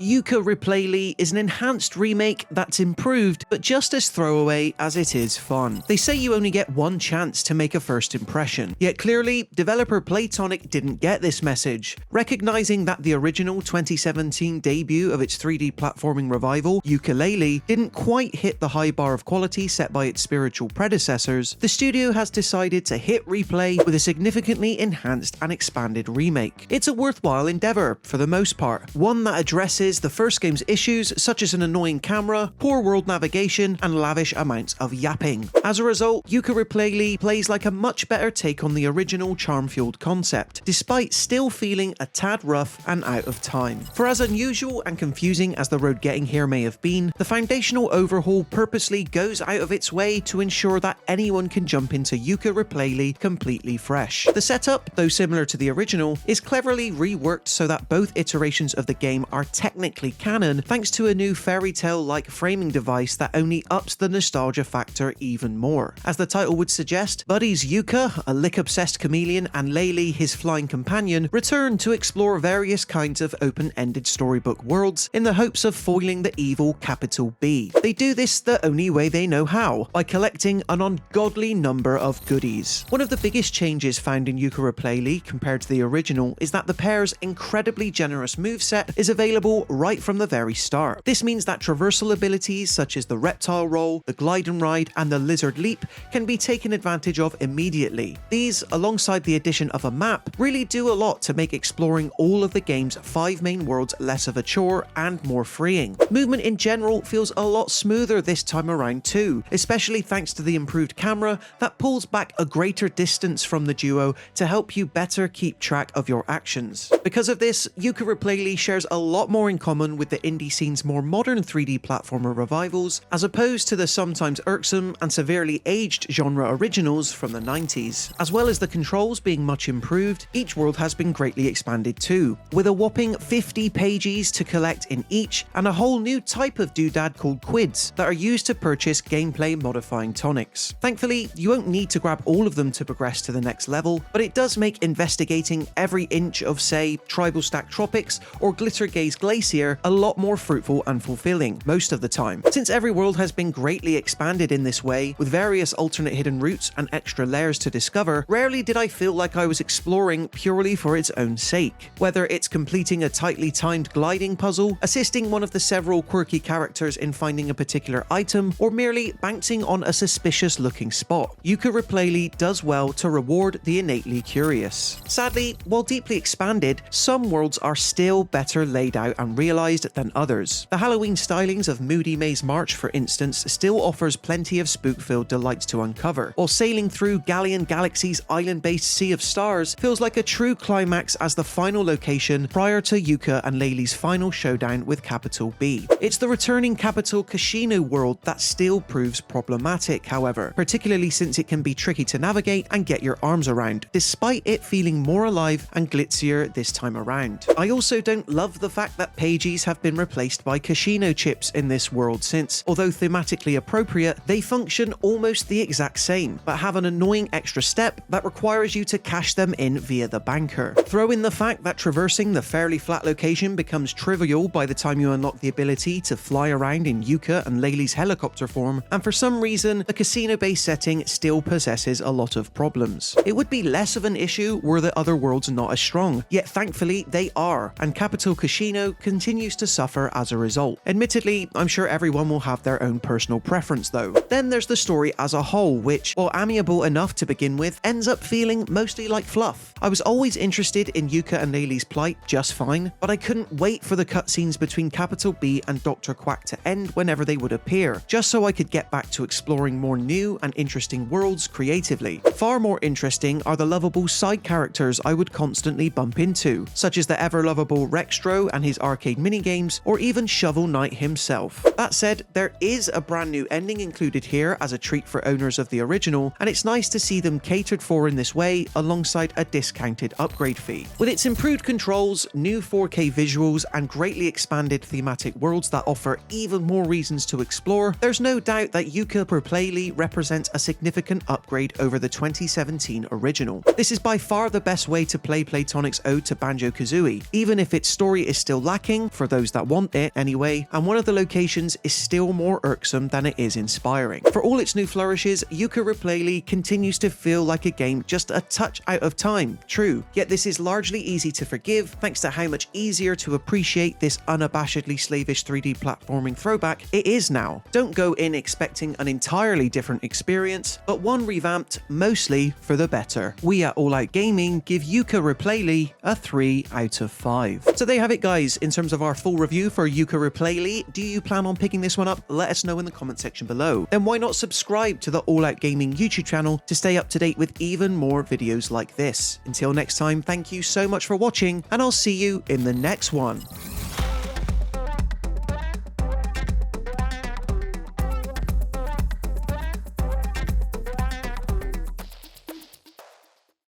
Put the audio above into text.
Yooka-Replaylee is an enhanced remake that's improved, but just as throwaway as it is fun. They say you only get one chance to make a first impression, yet clearly, developer Playtonic didn't get this message. Recognizing that the original 2017 debut of its 3D platforming revival, Yooka-Laylee, didn't quite hit the high bar of quality set by its spiritual predecessors, the studio has decided to hit replay with a significantly enhanced and expanded remake. It's a worthwhile endeavour, for the most part, one that addresses the first game's issues such as an annoying camera, poor world navigation, and lavish amounts of yapping. As a result, Yooka-Replaylee plays like a much better take on the original charm-fueled concept, despite still feeling a tad rough and out of time. For as unusual and confusing as the road getting here may have been, the foundational overhaul purposely goes out of its way to ensure that anyone can jump into Yooka-Replaylee completely fresh. The setup, though similar to the original, is cleverly reworked so that both iterations of the game are technically canon thanks to a new fairy tale-like framing device that only ups the nostalgia factor even more. As the title would suggest, buddies Yooka, a lick-obsessed chameleon, and Laylee, his flying companion, return to explore various kinds of open-ended storybook worlds in the hopes of foiling the evil capital B. They do this the only way they know how, by collecting an ungodly number of goodies. One of the biggest changes found in Yooka-Replaylee compared to the original is that the pair's incredibly generous moveset is available right from the very start. This means that traversal abilities such as the reptile roll, the glide and ride, and the lizard leap can be taken advantage of immediately. These, alongside the addition of a map, really do a lot to make exploring all of the game's 5 main worlds less of a chore and more freeing. Movement in general feels a lot smoother this time around too, especially thanks to the improved camera that pulls back a greater distance from the duo to help you better keep track of your actions. Because of this, Yooka-Replaylee shares a lot more in common with the indie scene's more modern 3D platformer revivals, as opposed to the sometimes irksome and severely aged genre originals from the 90s. As well as the controls being much improved, each world has been greatly expanded too, with a whopping 50 pages to collect in each, and a whole new type of doodad called quids that are used to purchase gameplay modifying tonics. Thankfully, you won't need to grab all of them to progress to the next level, but it does make investigating every inch of, say, Tribal Stack Tropics or Glitter Gaze Glacier a lot more fruitful and fulfilling most of the time. Since every world has been greatly expanded in this way, with various alternate hidden routes and extra layers to discover, rarely did I feel like I was exploring purely for its own sake. Whether it's completing a tightly timed gliding puzzle, assisting one of the several quirky characters in finding a particular item, or merely bouncing on a suspicious looking spot, Yooka-Replaylee does well to reward the innately curious. Sadly, while deeply expanded, some worlds are still better laid out and realised than others. The Halloween stylings of Moody Maze March, for instance, still offers plenty of spook-filled delights to uncover, while sailing through Galleon Galaxy's island-based Sea of Stars feels like a true climax as the final location prior to Yooka and Laylee's final showdown with Capital B. It's the returning Capital Casino world that still proves problematic, however, particularly since it can be tricky to navigate and get your arms around, despite it feeling more alive and glitzier this time around. I also don't love the fact that pages have been replaced by casino chips in this world since, although thematically appropriate, they function almost the exact same, but have an annoying extra step that requires you to cash them in via the banker. Throw in the fact that traversing the fairly flat location becomes trivial by the time you unlock the ability to fly around in Yooka and Laylee's helicopter form, and for some reason, the casino-based setting still possesses a lot of problems. It would be less of an issue were the other worlds not as strong, yet thankfully they are, and Capital Casino continues to suffer as a result. Admittedly, I'm sure everyone will have their own personal preference though. Then there's the story as a whole, which, while amiable enough to begin with, ends up feeling mostly like fluff. I was always interested in Yooka and Laylee's plight just fine, but I couldn't wait for the cutscenes between Capital B and Dr. Quack to end whenever they would appear, just so I could get back to exploring more new and interesting worlds creatively. Far more interesting are the lovable side characters I would constantly bump into, such as the ever-lovable Rextro and his arcade minigames, or even Shovel Knight himself. That said, there is a brand new ending included here as a treat for owners of the original, and it's nice to see them catered for in this way alongside a discounted upgrade fee. With its improved controls, new 4K visuals, and greatly expanded thematic worlds that offer even more reasons to explore, there's no doubt that Yooka-Replaylee represents a significant upgrade over the 2017 original. This is by far the best way to play Playtonic's ode to Banjo-Kazooie, even if its story is still lacking lacking, for those that want it anyway, and one of the locations is still more irksome than it is inspiring. For all its new flourishes, Yooka-Replaylee continues to feel like a game just a touch out of time, true, yet this is largely easy to forgive thanks to how much easier to appreciate this unabashedly slavish 3D platforming throwback it is now. Don't go in expecting an entirely different experience, but one revamped mostly for the better. We at All Out Gaming give Yooka-Replaylee a 3 out of 5. So there you have it, guys. In terms of our full review for Yooka-Replaylee, do you plan on picking this one up? Let us know in the comment section below. Then why not subscribe to the All Out Gaming YouTube channel to stay up to date with even more videos like this. Until next time, thank you so much for watching, and I'll see you in the next one.